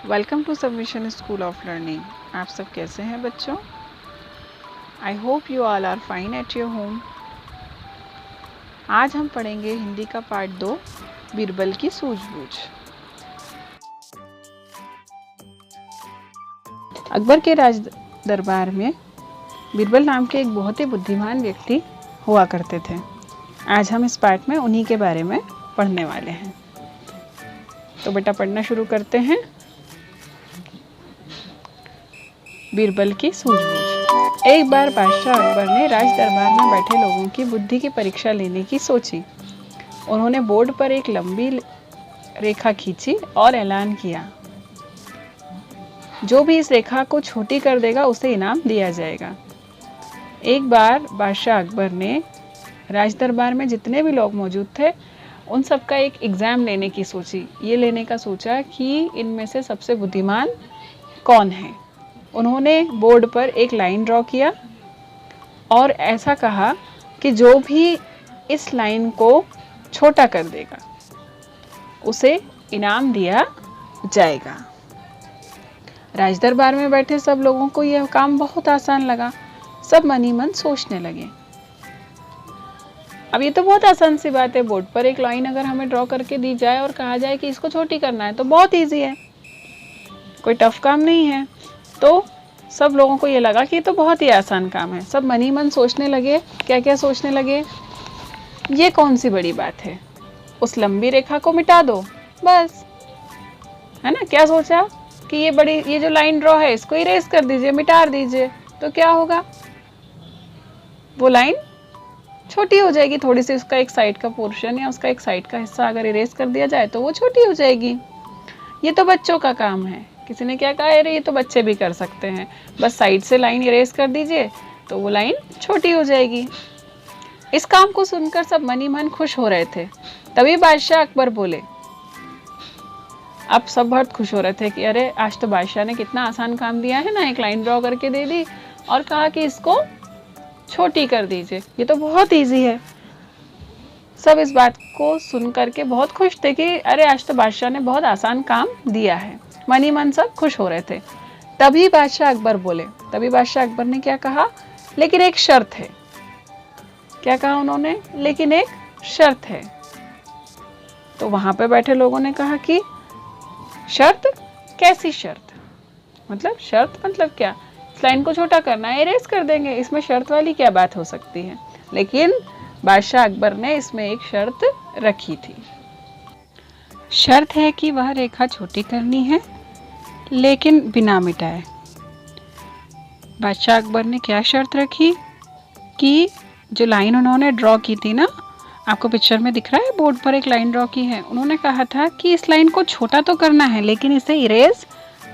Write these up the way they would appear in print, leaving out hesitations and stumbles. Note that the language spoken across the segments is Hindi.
Welcome to submission school of learning. आप सब कैसे हैं बच्चों? I hope you all are fine at your home. आज हम पढ़ेंगे हिंदी का पार्ट 2, बीरबल की सूझबूझ। अकबर के राज दरबार में बीरबल नाम के एक बहुत ही बुद्धिमान व्यक्ति हुआ करते थे। आज हम इस पार्ट में उन्हीं के बारे में पढ़ने वाले हैं। तो बेटा पढ़ना शुरू करते हैं। बीरबल की सूझबूझ। एक बार बादशाह अकबर ने राज दरबार में बैठे लोगों की बुद्धि की परीक्षा लेने की सोची। उन्होंने बोर्ड पर एक लंबी रेखा खींची और ऐलान किया, जो भी इस रेखा को छोटी कर देगा उसे इनाम दिया जाएगा। एक बार बादशाह अकबर ने राज दरबार में जितने भी लोग मौजूद थे उन सब का एक एग्ज़ाम लेने की सोची। ये लेने का सोचा कि इनमें से सबसे बुद्धिमान कौन है। उन्होंने बोर्ड पर एक लाइन ड्रॉ किया और ऐसा कहा कि जो भी इस लाइन को छोटा कर देगा उसे इनाम दिया जाएगा। राज दरबार में बैठे सब लोगों को यह काम बहुत आसान लगा। सब मन ही मन सोचने लगे, अब ये तो बहुत आसान सी बात है। बोर्ड पर एक लाइन अगर हमें ड्रॉ करके दी जाए और कहा जाए कि इसको छोटी करना है तो बहुत इजी है, कोई टफ काम नहीं है। तो सब लोगों को ये लगा कि ये तो बहुत ही आसान काम है। सब मन ही मन सोचने लगे। क्या क्या सोचने लगे? ये कौन सी बड़ी बात है, उस लंबी रेखा को मिटा दो बस, है ना। क्या सोचा कि ये जो लाइन ड्रॉ है इसको इरेज कर दीजिए, मिटा दीजिए, तो क्या होगा, वो लाइन छोटी हो जाएगी। थोड़ी सी उसका एक साइड का पोर्शन या उसका एक साइड का हिस्सा अगर इरेज कर दिया जाए तो वो छोटी हो जाएगी। ये तो बच्चों का काम है। किसी ने क्या कहा, अरे ये तो बच्चे भी कर सकते हैं, बस साइड से लाइन इरेज कर दीजिए तो वो लाइन छोटी हो जाएगी। इस काम को सुनकर सब मन ही मन खुश हो रहे थे। तभी बादशाह अकबर बोले। अब सब बहुत खुश हो रहे थे कि अरे आज तो बादशाह ने कितना आसान काम दिया है ना, एक लाइन ड्रॉ करके दे दी और कहा कि इसको छोटी कर दीजिए, ये तो बहुत इजी है। सब इस बात को सुन करके बहुत खुश थे कि अरे आज तो बादशाह ने बहुत आसान काम दिया है। मन ही मन सब खुश हो रहे थे। तभी बादशाह अकबर बोले। तभी बादशाह अकबर ने क्या कहा, लेकिन एक शर्त है। क्या कहा उन्होंने? लेकिन एक शर्त है। तो वहां पे बैठे लोगों ने कहा कि शर्त? कैसी शर्त? मतलब शर्त मतलब क्या? इस लाइन को छोटा करना है, इरेज कर देंगे, इसमें शर्त वाली क्या बात हो सकती है। लेकिन बादशाह अकबर ने इसमें एक शर्त रखी थी। शर्त है कि वह रेखा छोटी करनी है लेकिन बिना मिटाए। बादशाह अकबर ने क्या शर्त रखी कि जो लाइन उन्होंने ड्रॉ की थी ना, आपको पिक्चर में दिख रहा है, बोर्ड पर एक लाइन ड्रॉ की है। उन्होंने कहा था कि इस लाइन को छोटा तो करना है लेकिन इसे इरेज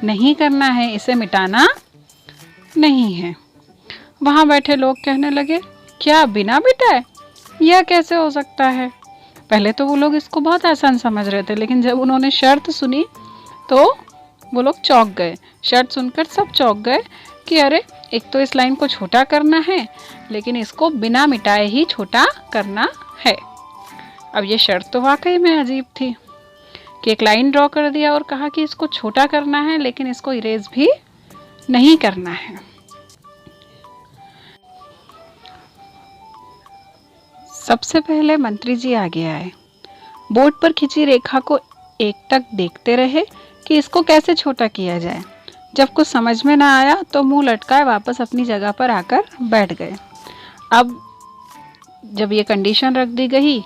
नहीं करना है, इसे मिटाना नहीं है। वहाँ बैठे लोग कहने लगे, क्या बिना मिटाए? यह कैसे हो सकता है? पहले तो वो लोग इसको बहुत आसान समझ रहे थे, लेकिन जब उन्होंने शर्त सुनी तो वो लोग चौंक गए। शर्त सुनकर सब चौंक गए कि अरे एक तो इस लाइन को छोटा करना है लेकिन इसको बिना मिटाए ही छोटा करना है। अब ये शर्त तो वाकई में अजीब थी कि एक लाइन ड्रॉ कर दिया और कहा कि इसको छोटा करना है लेकिन इसको इरेज भी नहीं करना है। सबसे पहले मंत्री जी आगे आए। बोर्ड पर खिंची रेखा को एकटक देखते रहे कि इसको कैसे छोटा किया जाए। जब कुछ समझ में ना आया तो मुंह लटकाए वापस अपनी जगह पर आकर बैठ गए। अब जब ये कंडीशन रख दी गई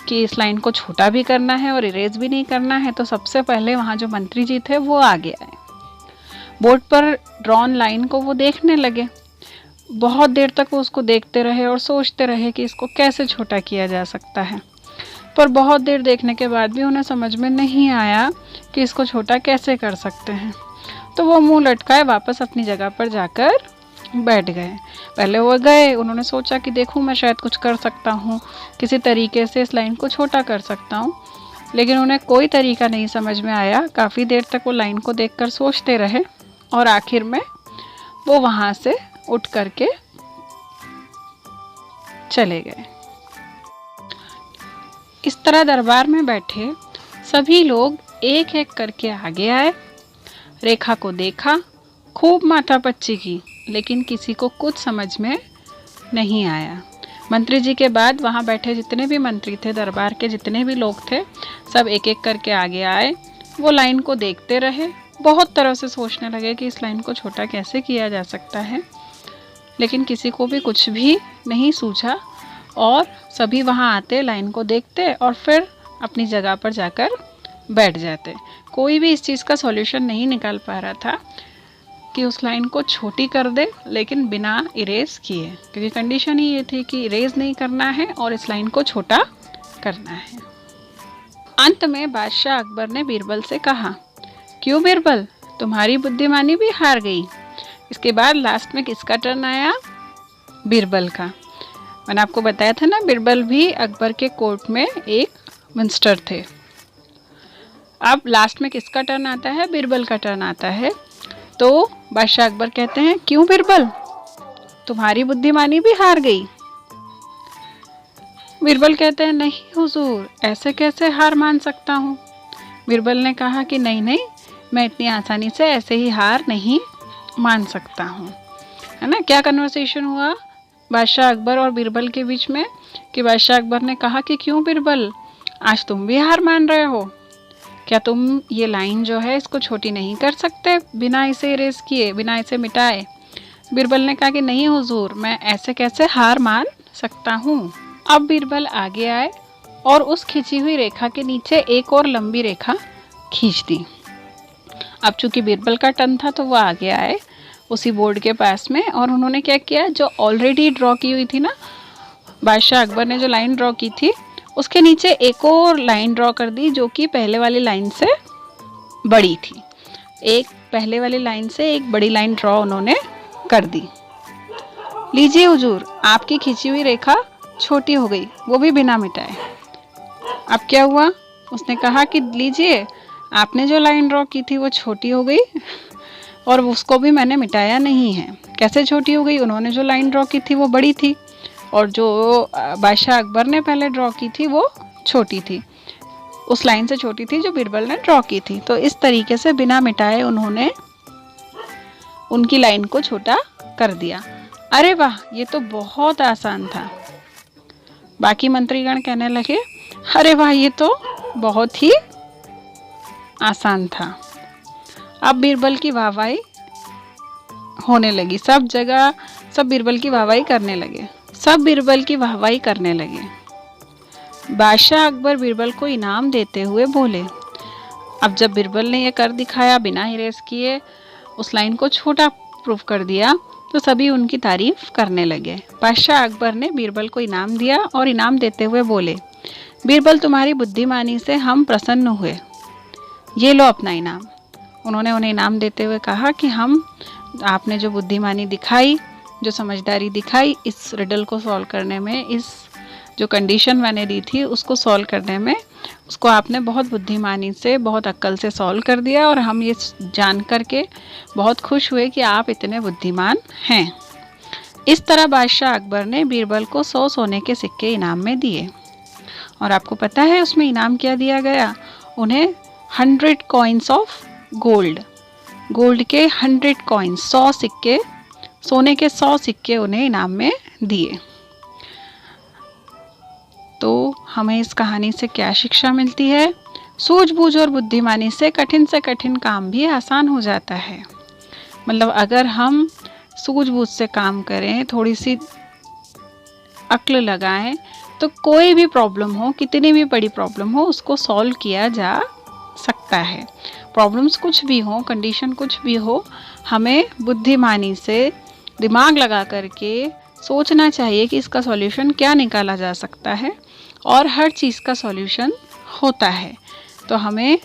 कि इस लाइन को छोटा भी करना है और इरेज भी नहीं करना है, तो सबसे पहले वहाँ जो मंत्री जी थे वो आगे आए। बोर्ड पर ड्रॉन लाइन को वो देखने लगे। बहुत देर तक वो उसको देखते रहे और सोचते रहे कि इसको कैसे छोटा किया जा सकता है। पर बहुत देर देखने के बाद भी उन्हें समझ में नहीं आया कि इसको छोटा कैसे कर सकते हैं। तो वो मुंह लटकाए वापस अपनी जगह पर जाकर बैठ गए। पहले वो गए, उन्होंने सोचा कि देखूं मैं शायद कुछ कर सकता हूँ, किसी तरीके से इस लाइन को छोटा कर सकता हूँ, लेकिन उन्हें कोई तरीका नहीं समझ में आया। काफ़ी देर तक वो लाइन को देखकर सोचते रहे और आखिर में वो वहाँ से उठ करके चले गए। इस तरह दरबार में बैठे सभी लोग एक एक करके आगे आए। रेखा को देखा, खूब माथापच्ची की, लेकिन किसी को कुछ समझ में नहीं आया। मंत्री जी के बाद वहाँ बैठे जितने भी मंत्री थे, दरबार के जितने भी लोग थे, सब एक एक करके आगे आए। वो लाइन को देखते रहे, बहुत तरह से सोचने लगे कि इस लाइन को छोटा कैसे किया जा सकता है, लेकिन किसी को भी कुछ भी नहीं सूझा और सभी वहाँ आते, लाइन को देखते और फिर अपनी जगह पर जाकर बैठ जाते। कोई भी इस चीज़ का सॉल्यूशन नहीं निकाल पा रहा था कि उस लाइन को छोटी कर दे, लेकिन बिना इरेज किए, क्योंकि कंडीशन ही ये थी कि इरेज नहीं करना है और इस लाइन को छोटा करना है। अंत में बादशाह अकबर ने बीरबल से कहा, क्यों बीरबल, तुम्हारी बुद्धिमानी भी हार गई। इसके बाद लास्ट में किसका टर्न आया? बीरबल का। मैंने आपको बताया था ना, बीरबल भी अकबर के कोर्ट में एक मिनिस्टर थे। अब लास्ट में किसका टर्न आता है? बीरबल का टर्न आता है। तो बादशाह अकबर कहते हैं, क्यों बीरबल, तुम्हारी बुद्धिमानी भी हार गई। बीरबल कहते हैं, नहीं हुजूर, ऐसे कैसे हार मान सकता हूँ। बीरबल ने कहा कि नहीं नहीं, मैं इतनी आसानी से ऐसे ही हार नहीं मान सकता हूँ। है ना, क्या कन्वर्सेशन हुआ बादशाह अकबर और बीरबल के बीच में, कि बादशाह अकबर ने कहा कि क्यों बीरबल, आज तुम भी हार मान रहे हो, क्या तुम ये लाइन जो है इसको छोटी नहीं कर सकते बिना इसे इरेज किए, बिना इसे मिटाए। बीरबल ने कहा कि नहीं हुजूर, मैं ऐसे कैसे हार मान सकता हूँ। अब बीरबल आगे आए और उस खींची हुई रेखा के नीचे एक और लंबी रेखा खींच दी। अब चूंकि बीरबल का टर्न था तो वो आगे आए उसी बोर्ड के पास में, और उन्होंने क्या किया, जो ऑलरेडी ड्रॉ की हुई थी ना, बादशाह अकबर ने जो लाइन ड्रॉ की थी उसके नीचे एक और लाइन ड्रॉ कर दी, जो कि पहले वाली लाइन से बड़ी थी। एक पहले वाली लाइन से एक बड़ी लाइन ड्रॉ उन्होंने कर दी। लीजिए हुजूर, आपकी खींची हुई रेखा छोटी हो गई, वो भी बिना मिटाए। अब क्या हुआ, उसने कहा कि लीजिए, आपने जो लाइन ड्रॉ की थी वो छोटी हो गई और उसको भी मैंने मिटाया नहीं है। कैसे छोटी हो गई? उन्होंने जो लाइन ड्रॉ की थी वो बड़ी थी और जो बादशाह अकबर ने पहले ड्रॉ की थी वो छोटी थी, उस लाइन से छोटी थी जो बीरबल ने ड्रॉ की थी। तो इस तरीके से बिना मिटाए उन्होंने उनकी लाइन को छोटा कर दिया। अरे वाह, ये तो बहुत आसान था। बाकी मंत्रीगण कहने लगे, अरे वाह, ये तो बहुत ही आसान था। अब बीरबल की वाहवाही होने लगी, सब जगह सब बीरबल की वाहवाही करने लगे, सब बीरबल की वाहवाही करने लगे। बादशाह अकबर बीरबल को इनाम देते हुए बोले। अब जब बीरबल ने यह कर दिखाया, बिना इरेज किए उस लाइन को छोटा प्रूफ कर दिया, तो सभी उनकी तारीफ करने लगे। बादशाह अकबर ने बीरबल को इनाम दिया और इनाम देते हुए बोले, बीरबल, तुम्हारी बुद्धिमानी से हम प्रसन्न हुए, ये लो अपना इनाम। उन्होंने उन्हें इनाम देते हुए कहा कि आपने जो बुद्धिमानी दिखाई, जो समझदारी दिखाई इस रिडल को सॉल्व करने में, इस जो कंडीशन मैंने दी थी उसको सॉल्व करने में, उसको आपने बहुत बुद्धिमानी से, बहुत अक्ल से सॉल्व कर दिया और हम ये जान कर के बहुत खुश हुए कि आप इतने बुद्धिमान हैं। इस तरह बादशाह अकबर ने बीरबल को 100 सोने के सिक्के इनाम में दिए। और आपको पता है उसमें इनाम क्या दिया गया? उन्हें 100 कॉइन्स ऑफ गोल्ड के 100 कॉइन्स, 100 सिक्के, सोने के 100 सिक्के उन्हें इनाम में दिए। तो हमें इस कहानी से क्या शिक्षा मिलती है? सूझबूझ और बुद्धिमानी से कठिन काम भी आसान हो जाता है। मतलब अगर हम सूझबूझ से काम करें, थोड़ी सी अक्ल लगाएं, तो कोई भी प्रॉब्लम हो, कितनी भी बड़ी प्रॉब्लम हो, उसको सॉल्व किया जा सकता है। प्रॉब्लम्स कुछ भी हो, कंडीशन कुछ भी हो, हमें बुद्धिमानी से दिमाग लगा करके सोचना चाहिए कि इसका सॉल्यूशन क्या निकाला जा सकता है, और हर चीज़ का सॉल्यूशन होता है। तो हमें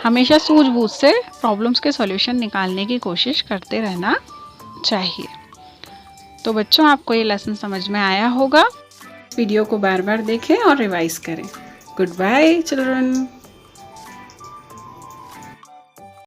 हमेशा सूझबूझ से प्रॉब्लम्स के सॉल्यूशन निकालने की कोशिश करते रहना चाहिए। तो बच्चों, आपको ये लेसन समझ में आया होगा। वीडियो को बार बार देखें और रिवाइज करें। Good bye children.